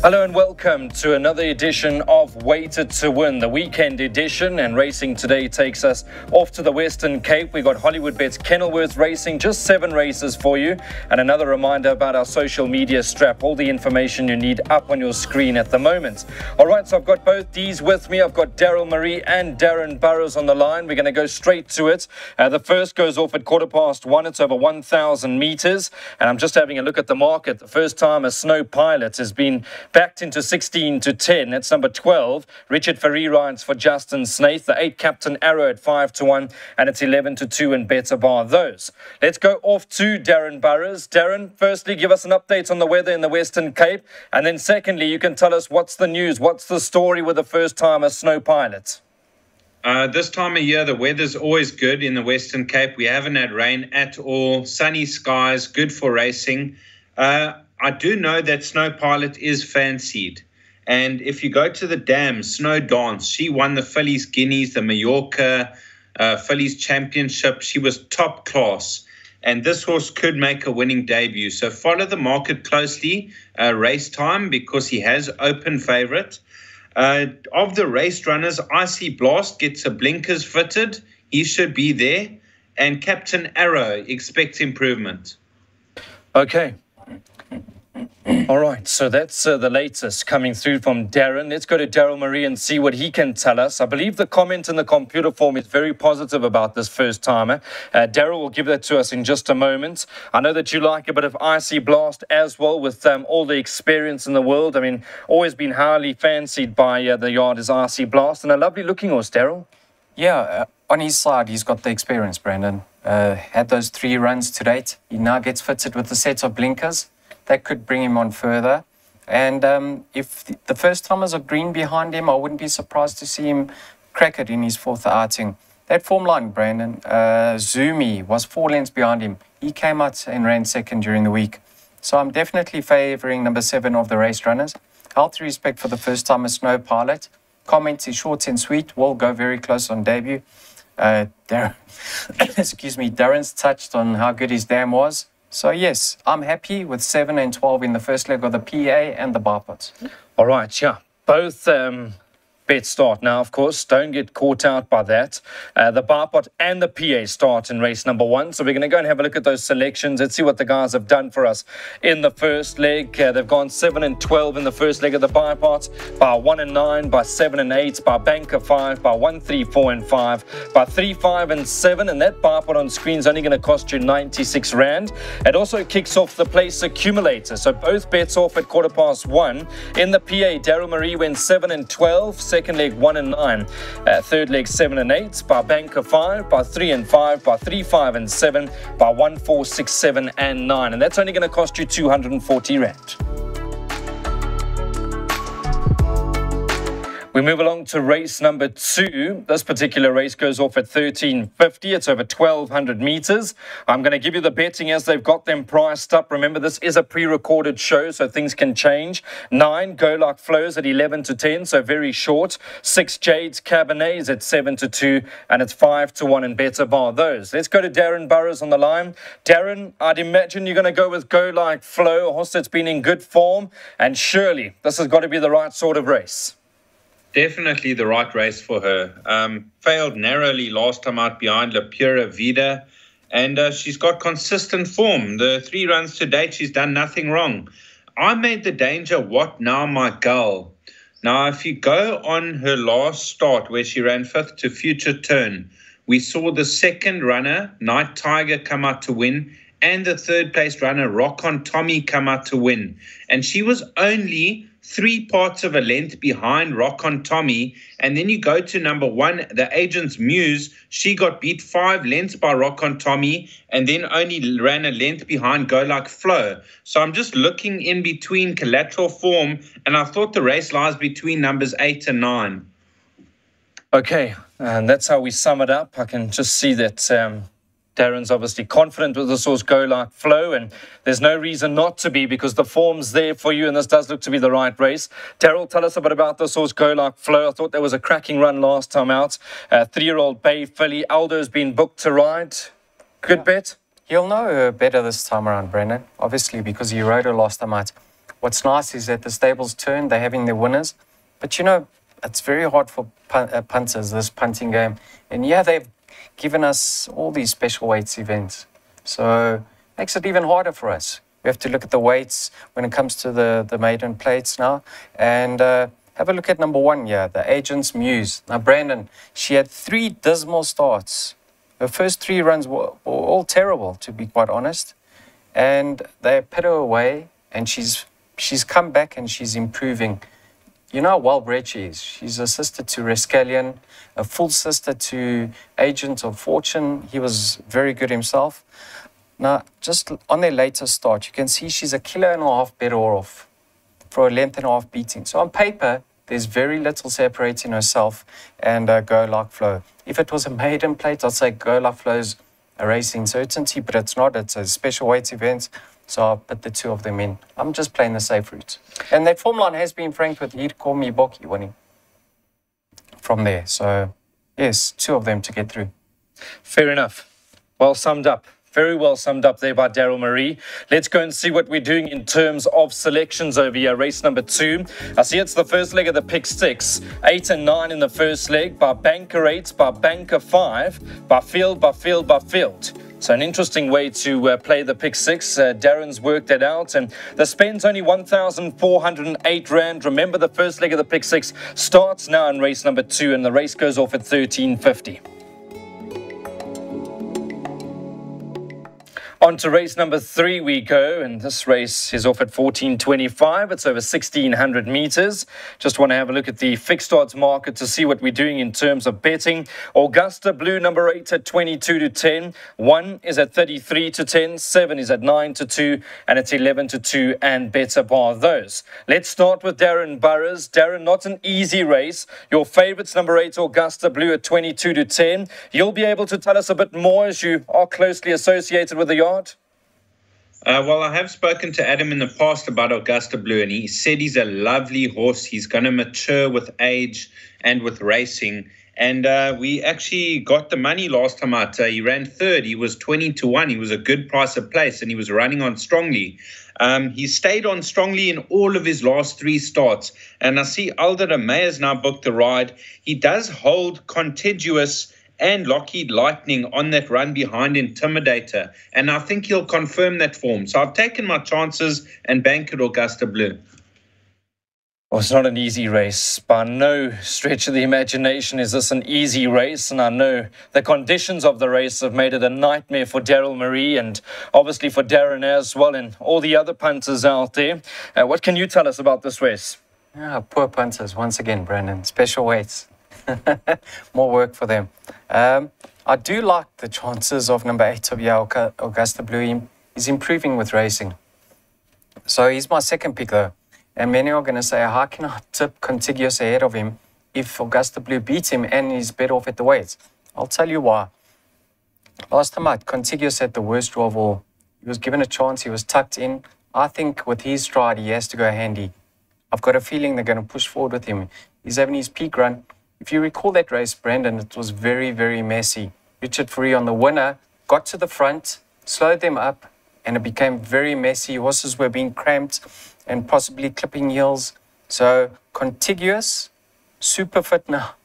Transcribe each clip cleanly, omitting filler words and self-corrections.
Hello and welcome to another edition of Weighted to Win, the weekend edition, and racing today takes us off to the Western Cape. We've got Hollywoodbets Kenilworth Racing, just 7 races for you, and another reminder about our social media strap, all the information you need up on your screen at the moment. All right, so I've got both these with me. I've got Daryl Marie and Darren Burrows on the line. We're going to go straight to it. The first goes off at 1:15. It's over 1,000 meters, and I'm just having a look at the market. The first time a Snow Pilot has been backed into 16 to 10. That's number 12. Richard Ferrie rides for Justin Snaith. The 8 Captain Arrow at 5 to 1. And it's 11 to 2 and better bar those. Let's go off to Darren Burrows. Darren, firstly, give us an update on the weather in the Western Cape. And then secondly, you can tell us what's the news. What's the story with the first time a Snow Pilot? This time of year, the weather's always good in the Western Cape. We haven't had rain at all. Sunny skies, good for racing. I do know that Snow Pilot is fancied. And if you go to the dam, Snow Dance, she won the Fillies Guineas, the Mallorca Fillies Championship. She was top class. And this horse could make a winning debut. So follow the market closely, race time, because he has open favourite. Of the race runners, Icy Blast gets a blinkers fitted. He should be there. And Captain Arrow, expect improvement. Okay. All right, so that's the latest coming through from Darren. Let's go to Daryl Marie and see what he can tell us. I believe the comment in the computer form is very positive about this first timer. Daryl will give that to us in just a moment. I know that you like a bit of Icy Blast as well, with all the experience in the world. I mean, always been highly fancied by the yard as Icy Blast, and a lovely looking horse, Daryl. Yeah, on his side, he's got the experience, Brandon. Had those 3 runs to date. He now gets fitted with a set of blinkers. That could bring him on further. And if the first-timers are green behind him, I wouldn't be surprised to see him crack it in his 4th outing. That form line, Brandon, Zumi was 4 lengths behind him. He came out and ran second during the week. So I'm definitely favouring number 7 of the race runners. Healthy respect for the first-timer Snow Pilot. Comments is short and sweet. Will go very close on debut. Darren's touched on how good his dam was. So, yes, I'm happy with 7 and 12 in the first leg of the PA and the bar pots. All right, yeah. Both bets start now, of course. Don't get caught out by that. The bar pot and the PA start in race number 1. So we're going to go and have a look at those selections. Let's see what the guys have done for us in the first leg. They've gone 7 and 12 in the first leg of the bar pot, by 1 and 9, by 7 and 8, by banker 5, by 1, 3, 4 and 5, by 3, 5 and 7. And that bar pot on screen is only going to cost you 96 Rand. It also kicks off the place accumulator. So both bets off at 1:15. In the PA, Daryl Marie went 7 and 12. Second leg 1 and 9, third leg 7 and 8, by banker 5, by 3 and 5, by 3, 5 and 7, by 1, 4, 6, 7 and 9, and that's only going to cost you 240 Rand. We move along to race number 2. This particular race goes off at 13.50. It's over 1,200 meters. I'm going to give you the betting as they've got them priced up. Remember, this is a pre-recorded show, so things can change. 9, Go Like Flows at 11 to 10, so very short. 6, Jade's Cabernet is at 7 to 2, and it's 5 to 1 and better bar those. Let's go to Darren Burrows on the line. Darren, I'd imagine you're going to go with Go Like Flow, a horse that's been in good form, and surely this has got to be the right sort of race. Definitely the right race for her. Failed narrowly last time out behind La Pura Vida. And she's got consistent form. The 3 runs to date, she's done nothing wrong. I made the danger, What Now My Girl. Now, if you go on her last start where she ran 5th to Future Turn, we saw the 2nd runner, Night Tiger, come out to win, and the 3rd place runner, Rock on Tommy, come out to win. And she was only 3 parts of a length behind Rock on Tommy. And then you go to number 1, the Agent's Muse. She got beat 5 lengths by Rock on Tommy and then only ran a length behind Go Like Flow. So I'm just looking in between collateral form, and I thought the race lies between numbers 8 and 9. Okay, and that's how we sum it up. I can just see that Darren's obviously confident with this horse Go Like Flow, and there's no reason not to be because the form's there for you, and this does look to be the right race. Daryl, tell us a bit about this horse Go Like Flow. I thought there was a cracking run last time out. 3-year-old Bay filly. Aldo's been booked to ride. Good bet? He'll know her better this time around, Brendan, obviously, because he rode her last time out. What's nice is that the stable's turn, they're having their winners. But, you know, it's very hard for punters, this punting game. And yeah, they've given us all these special weights events. So it makes it even harder for us. We have to look at the weights when it comes to the maiden plates now. And have a look at number 1 here, the Agent's Muse. Now, Brandon, she had 3 dismal starts. Her first 3 runs were all terrible, to be quite honest. And they put her away, and she's come back and she's improving. You know how well bred she is. She's a sister to Rascallion, a full sister to Agent of Fortune. He was very good himself. Now, just on their later start, you can see she's 1.5 kilos better off for a length and a half beating. So on paper, there's very little separating herself and Go Like Flow. If it was a maiden plate, I'd say Go Like Flow's a racing certainty, but it's not. It's a special weights event. So I'll put the 2 of them in. I'm just playing the safe route. And that form line has been franked with He'd Call Me Bocky winning from there. So, yes, 2 of them to get through. Fair enough. Well summed up. Very well summed up there by Daryl Marie. Let's go and see what we're doing in terms of selections over here. Race number 2. I see it's the first leg of the pick 6. 8 and 9 in the first leg by Banker 8, by Banker 5, by Field, by Field, by Field. So an interesting way to play the pick 6. Darren's worked that out, and the spend's only 1,408 Rand. Remember, the first leg of the pick 6 starts now in race number 2, and the race goes off at 13.50. On to race number 3 we go, and this race is off at 14.25. It's over 1,600 meters. Just want to have a look at the fixed odds market to see what we're doing in terms of betting. Augusta Blue, number 8 at 22 to 10. 1 is at 33 to 10. 7 is at 9 to 2. And it's 11 to 2 and better bar those. Let's start with Darren Burrows. Darren, not an easy race. Your favourites, number 8, Augusta Blue at 22 to 10. You'll be able to tell us a bit more as you are closely associated with the yard. Well, I have spoken to Adam in the past about Augusta Blue, and he said he's a lovely horse. He's going to mature with age and with racing. And we actually got the money last time out. He ran 3rd. He was 20 to 1. He was a good price of place, and he was running on strongly. He stayed on strongly in all of his last 3 starts. And I see Alder de May has now booked the ride. He does hold Contiguous and Lockheed Lightning on that run behind Intimidator. And I think he'll confirm that form. So I've taken my chances and banked Augusta Blue. Well, it's not an easy race. By no stretch of the imagination is this an easy race. And I know the conditions of the race have made it a nightmare for Daryl Marie and obviously for Darren as well and all the other punters out there. What can you tell us about this race? Poor punters, once again, Brandon. Special weights. More work for them. I do like the chances of number 8 of Augusta Blue. He's improving with racing. So he's my second pick though. And many are going to say, how can I tip Contiguous ahead of him if Augusta Blue beats him and he's better off at the weights? I'll tell you why. Last time out, Contiguous had the worst draw of all. He was given a chance, he was tucked in. I think with his stride, he has to go handy. I've got a feeling they're going to push forward with him. He's having his peak run. If you recall that race, Brandon, it was very, very messy. Richard Fourie on the winner got to the front, slowed them up, and it became very messy. Horses were being cramped and possibly clipping heels. So Contiguous, super fit now.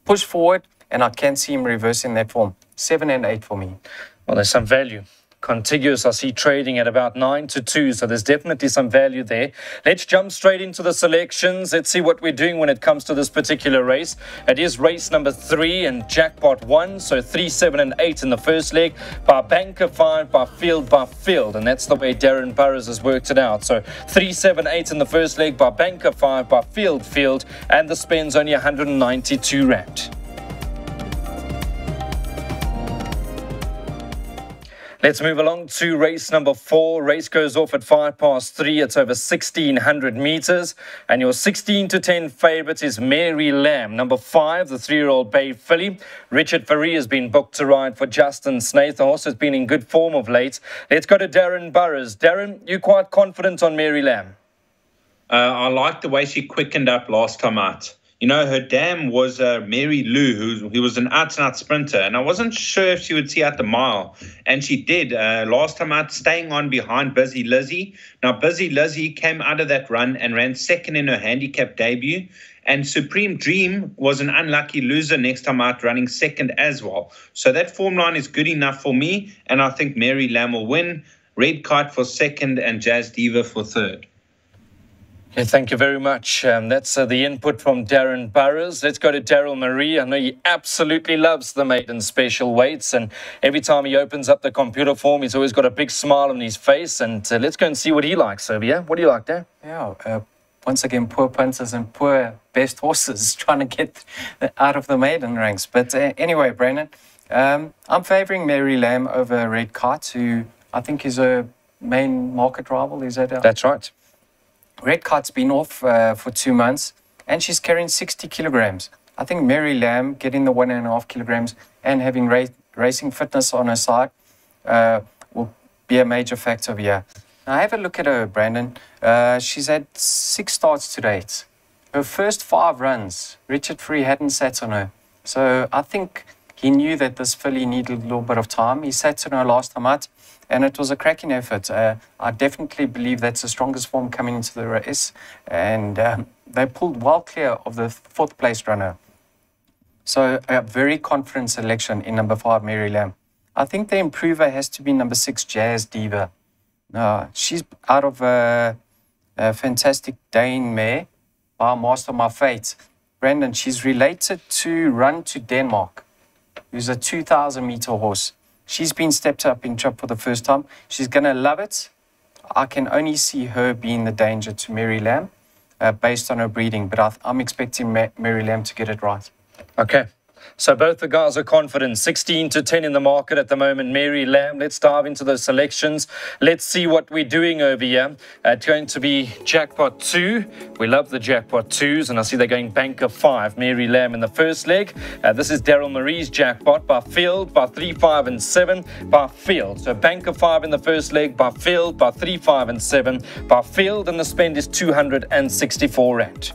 Push forward, and I can see him reversing that form. 7 and 8 for me. Well, there's some value. Contiguous, I see trading at about 9 to 2, so there's definitely some value there. Let's jump straight into the selections. Let's see what we're doing when it comes to this particular race. It is race number 3 and jackpot 1, so 3, 7 and 8 in the first leg, by Banker 5, by Field, and that's the way Darren Burrows has worked it out. So 3, 7, 8 in the first leg, by Banker 5, by Field, and the spend's only 192 Rand. Let's move along to race number 4. Race goes off at 3:05. It's over 1,600 meters. And your 16 to 10 favorite is Mary Lamb. Number 5, the 3-year-old bay filly. Richard Fourie has been booked to ride for Justin Snaith. The horse has been in good form of late. Let's go to Darren Burrows. Darren, you quite confident on Mary Lamb? I like the way she quickened up last time out. You know, her dam was Mary Lou, who was an out-and-out sprinter, and I wasn't sure if she would see out the mile, and she did. Last time out, staying on behind Busy Lizzie. Now, Busy Lizzie came out of that run and ran second in her handicap debut, and Supreme Dream was an unlucky loser next time out, running second as well. So that form line is good enough for me, and I think Mary Lamb will win. Red Kite for second and Jazz Diva for third. Okay, thank you very much. That's the input from Darren Burrows. Let's go to Daryl Marie. I know he absolutely loves the maiden special weights, and every time he opens up the computer form, he's always got a big smile on his face. And let's go and see what he likes over here. What do you like, Darren? Yeah, once again, poor punters and poor best horses trying to get out of the maiden ranks. But anyway, Brandon, I'm favouring Mary Lamb over Red Kite, who I think is a main market rival. Is that? That's right. Red Kite's been off for 2 months, and she's carrying 60 kilograms. I think Mary Lamb getting the 1.5 kilograms and having racing fitness on her side will be a major factor here. Now, have a look at her, Brandon. She's had 6 starts to date. Her first 5 runs, Richard Free hadn't sat on her. So I think he knew that this filly needed a little bit of time. He sat on her last time out, and it was a cracking effort. I definitely believe that's the strongest form coming into the race. And they pulled well clear of the 4th place runner. So a very confident selection in number 5, Mary Lamb. I think the improver has to be number 6, Jazz Diva. She's out of a fantastic Dane mare by Master My Fate. Brandon, she's related to Run to Denmark, who's a 2,000-meter horse. She's been stepped up in trip for the first time. She's going to love it. I can only see her being the danger to Mary Lamb based on her breeding, but I'm expecting Mary Lamb to get it right. Okay. So both the guys are confident. 16 to 10 in the market at the moment. Mary Lamb. Let's dive into those selections. Let's see what we're doing over here. It's going to be Jackpot 2. We love the Jackpot 2s, and I see they're going Banker 5. Mary Lamb in the first leg. This is Daryl Marie's Jackpot by field, by 3, 5 and 7, by field. So Banker 5 in the first leg, by field, by 3, 5 and 7, by field, and the spend is 264 Rand.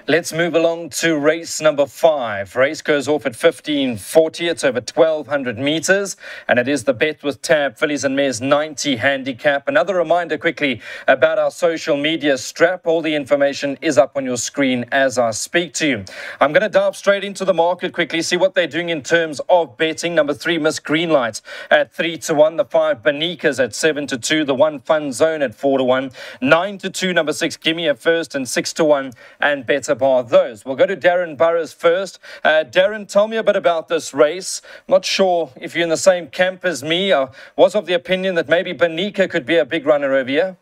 Let's move along to race number 5. Race goes off at 15:40. It's over 1,200 meters, and it is the Bet with Tab Fillies and Mares 90 handicap. Another reminder quickly about our social media strap. All the information is up on your screen as I speak to you. I'm going to dive straight into the market quickly, see what they're doing in terms of betting. Number 3, Miss Greenlight at 3 to 1. The 5, Bonikas at 7 to 2. The 1, Fun Zone at 4 to 1. 9 to 2, number 6, Gimme a First, and 6 to 1, and Better Bar those. We'll go to Darren Burrows first. Darren, tell me a bit about this race. I'm not sure if you're in the same camp as me. I was of the opinion that maybe Bonika could be a big runner over here.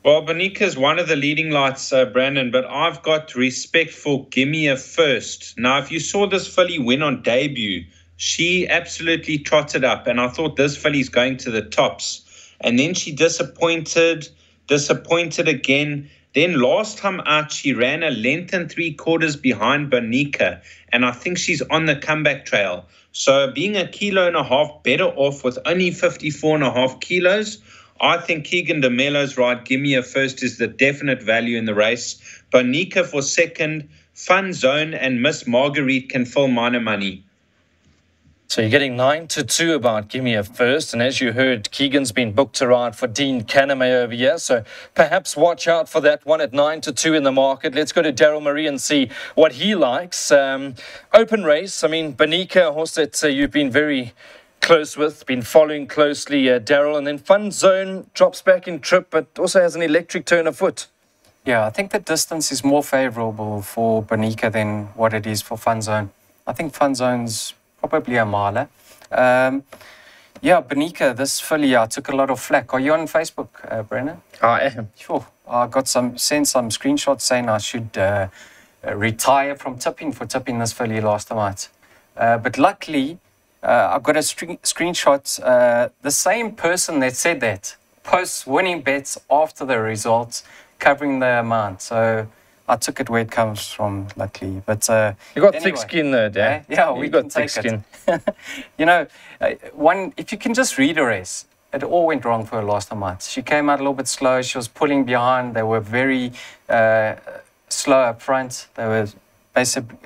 Well, Bonika is one of the leading lights, Brandon, but I've got respect for Gimme a First. Now, if you saw this filly win on debut, she absolutely trotted up, and I thought this filly's going to the tops. And then she disappointed again. Then last time out, she ran a length and 3/4 behind Bonika, and I think she's on the comeback trail. So being 1.5 kilos better off with only 54.5 kilos, I think Keegan de Mello's ride, Gimme a First, is the definite value in the race. Bonika for second, Fun Zone and Miss Marguerite can fill minor money. So you're getting 9 to 2 about Gimme a First. And as you heard, Keegan's been booked to ride for Dean Caname over here. So perhaps watch out for that one at 9 to 2 in the market. Let's go to Daryl Marie and see what he likes. Open race. I mean, Bonika, a horse that you've been very close with, been following closely, Daryl. And then Fun Zone drops back in trip, but also has an electric turn of foot. Yeah, I think the distance is more favourable for Bonika than what it is for Fun Zone. I think Fun Zone's probably a miler. Yeah, Bonika, this filly, I took a lot of flack. Are you on Facebook, Brennan? I am. Sure. I got sent some screenshots saying I should retire from tipping for tipping this filly last time out. But luckily, I've got a screenshot. The same person that said that posts winning bets after the results, covering the amount. So I took it where it comes from, luckily. But you got thick skin though, Dan. Yeah, we got can thick take skin. it. You know, if you can just read a race, it all went wrong for her last time out. She came out a little bit slow. She was pulling behind. They were very slow up front. They were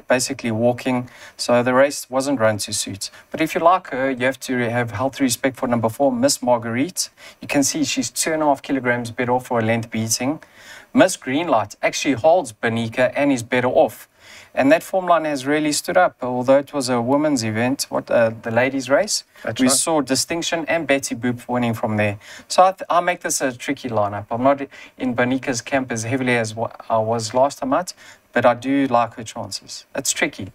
basically walking. So the race wasn't run to suit. But if you like her, you have to have healthy respect for number 4, Miss Marguerite. You can see she's 2.5 kilograms better off for a length beating. Miss Greenlight actually holds Banika and is better off. And that form line has really stood up, although it was a women's event, the ladies' race. We saw Distinction and Betty Boop winning from there. So I make this a tricky lineup. I'm not in Banika's camp as heavily as I was last time out, but I do like her chances. It's tricky.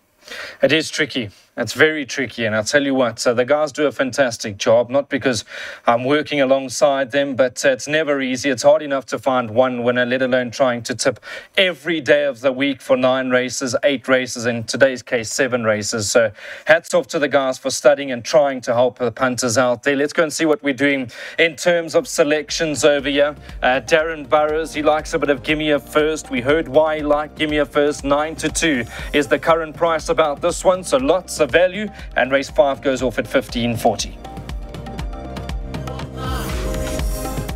It is tricky. It's very tricky, and I'll tell you what, the guys do a fantastic job, not because I'm working alongside them, but it's never easy. It's hard enough to find one winner, let alone trying to tip every day of the week for 9 races, 8 races, in today's case, 7 races. So hats off to the guys for studying and trying to help the punters out there. Let's go and see what we're doing in terms of selections over here. Darren Burrows, he likes a bit of Gimme a First. We heard why he liked Gimme a First. 9-2 is the current price about this one, so lots of value, and race 5 goes off at 15.40.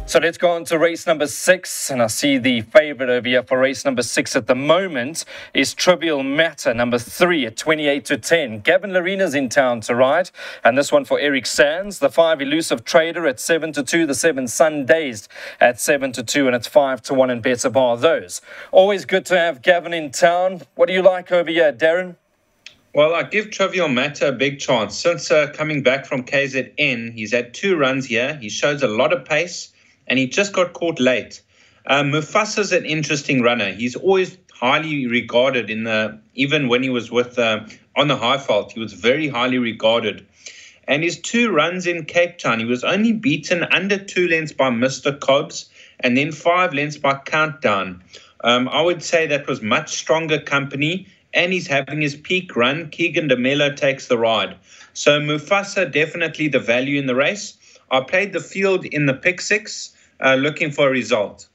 So let's go on to race number 6, and I see the favourite over here for race number 6 at the moment is Trivial Matter, number 3 at 28-10. Gavin Larina's in town to ride, and this one for Eric Sands. The 5 Elusive Trader at 7-2, the 7 Sundazed at 7-2, and it's 5-1 and better bar those. Always good to have Gavin in town. What do you like over here, Darren? Well, I give Trivial Matter a big chance. Since coming back from KZN, he's had 2 runs here. He shows a lot of pace, and he just got caught late. Mufasa's an interesting runner. He's always highly regarded even when he was with on the Highveld, he was very highly regarded. And his 2 runs in Cape Town, he was only beaten under 2 lengths by Mr. Cobbs, and then 5 lengths by Countdown. I would say that was much stronger company, and he's having his peak run. Keegan de Mello takes the ride. So Mufasa, definitely the value in the race. I played the field in the pick 6, looking for a result.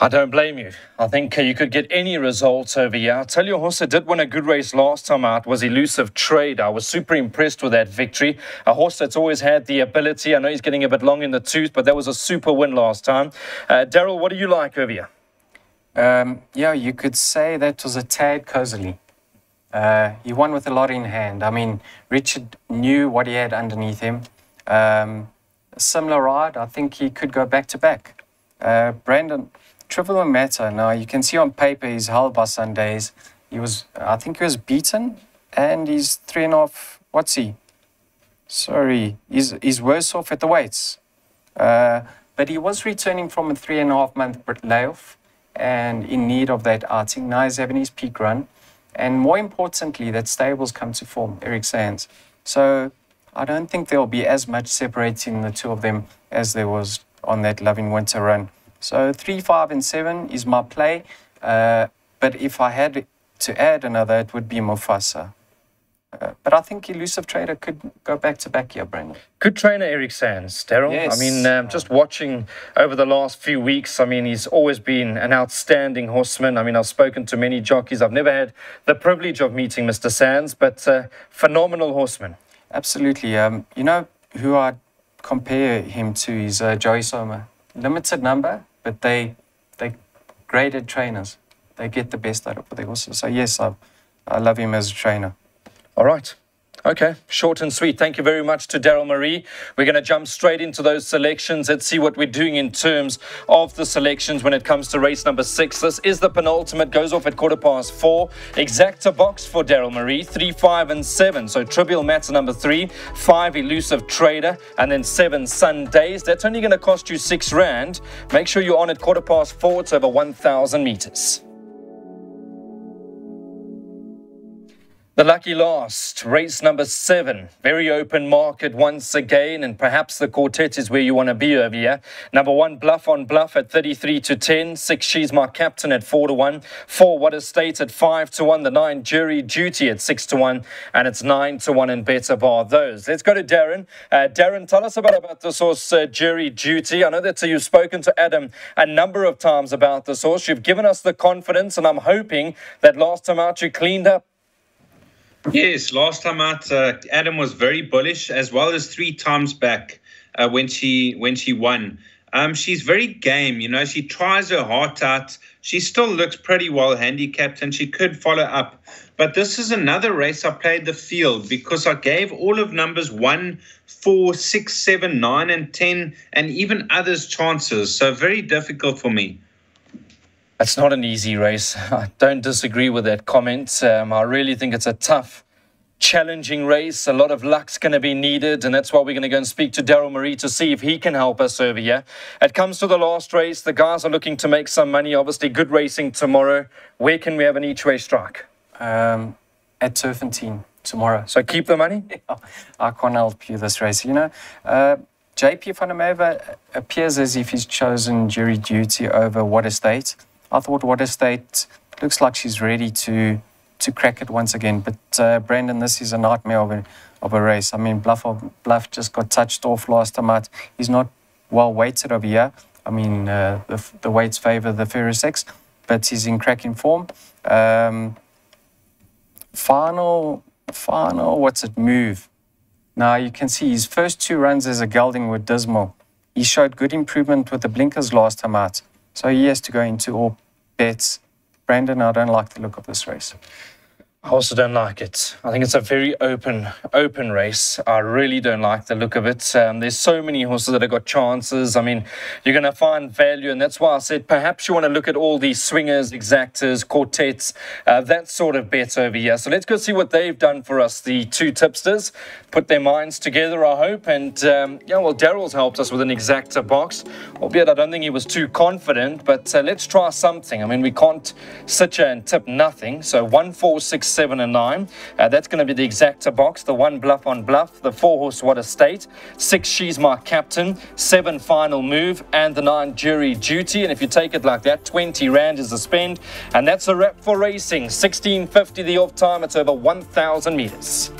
I don't blame you. I think you could get any results over here. I'll tell you, a horse that did win a good race last time out was Elusive Trade. I was super impressed with that victory. A horse that's always had the ability. I know he's getting a bit long in the tooth, but that was a super win last time. Daryl, what do you like over here? Yeah, you could say that was a tad cozily. He won with a lot in hand. I mean, Richard knew what he had underneath him. A similar ride, I think he could go back to back. Brandon, Trivial Matter, now you can see on paper he's held by Sundays. I think he was beaten, and he's 3.5, what's he? Sorry, he's worse off at the weights. But he was returning from a 3.5-month layoff, and in need of that outing. Now he's having his peak run, and more importantly, that stable's come to form, Eric Sands. So I don't think there'll be as much separating the 2 of them as there was on that Loving Winter run. So 3, 5, and 7 is my play, but if I had to add another, it would be Mufasa. But I think Elusive Trader could go back to back here, Brandon. Good trainer, Eric Sands, Daryl. Yes. I mean, just watching over the last few weeks, I mean, he's always been an outstanding horseman. I mean, I've spoken to many jockeys. I've never had the privilege of meeting Mr. Sands, but phenomenal horseman. Absolutely. You know who I'd compare him to is Joey Soma. Limited number, but they graded trainers. They get the best out of the horses. So yes, I love him as a trainer. All right. Okay, short and sweet. Thank you very much to Daryl Marie. We're going to jump straight into those selections. Let's see what we're doing in terms of the selections when it comes to race number 6. This is the penultimate, goes off at 4:15. Exacta box for Daryl Marie, 3, 5, and 7. So Trivial Matter number 3, 5 Elusive Trader, and then 7 Sundays. That's only going to cost you R6. Make sure you're on at 4:15. It's over 1,000 meters. The lucky last, race number 7, very open market once again, and perhaps the quartet is where you want to be over here. Number 1, Bluff on Bluff at 33-10, 6, She's My Captain at 4-1, 4, What a State at 5-1, the 9, Jury Duty at 6-1, and it's 9-1 and better bar those. Let's go to Darren. Darren, tell us about this horse, Jury Duty. I know that you've spoken to Adam a number of times about this horse. You've given us the confidence, and I'm hoping that last time out you cleaned up. Yes, last time out, Adam was very bullish, as well as 3 times back. when she won. She's very game, she tries her heart out. She still looks pretty well handicapped and she could follow up. But this is another race I played the field because I gave all of numbers 1, 4, 6, 7, 9, and 10, and even others chances. So very difficult for me. It's not an easy race. I don't disagree with that comment. I really think it's a tough, challenging race. A lot of luck's going to be needed, and that's why we're going to go and speak to Daryl Marie to see if he can help us over here. It comes to the last race. The guys are looking to make some money. Obviously, good racing tomorrow. Where can we have an each-way strike? At Turfentine tomorrow. So keep the money? I can't help you this race. JP van der Merwe appears as if he's chosen Jury Duty over What Estate. I thought What Estate looks like she's ready to crack it once again. But Brandon, this is a nightmare of a race. I mean, Bluff just got touched off last time out. He's not well weighted over here. I mean, the weights favour the Ferrosex, but he's in cracking form. Final, move. Now you can see his first 2 runs as a gelding were dismal. He showed good improvement with the blinkers last time out. So he has to go into all bets. Brandon, I don't like the look of this race. I also don't like it. I think it's a very open race. I really don't like the look of it. There's so many horses that have got chances. I mean, you're going to find value, and that's why I said perhaps you want to look at all these swingers, exactors, quartets, that sort of bet over here. So let's go see what they've done for us, the 2 tipsters. Put their minds together, I hope. And, Daryl's helped us with an exactor box, albeit I don't think he was too confident. But let's try something. I mean, we can't sit here and tip nothing. So 1, 4, 6, 7 and 9. That's going to be the exactor box. The 1 Bluff on Bluff, the 4 Horse What Estate, 6 She's My Captain, 7 Final Move, and the 9 Jury Duty. And if you take it like that, 20 Rand is the spend. And that's a wrap for racing. 16.50 the off time. It's over 1,000 meters.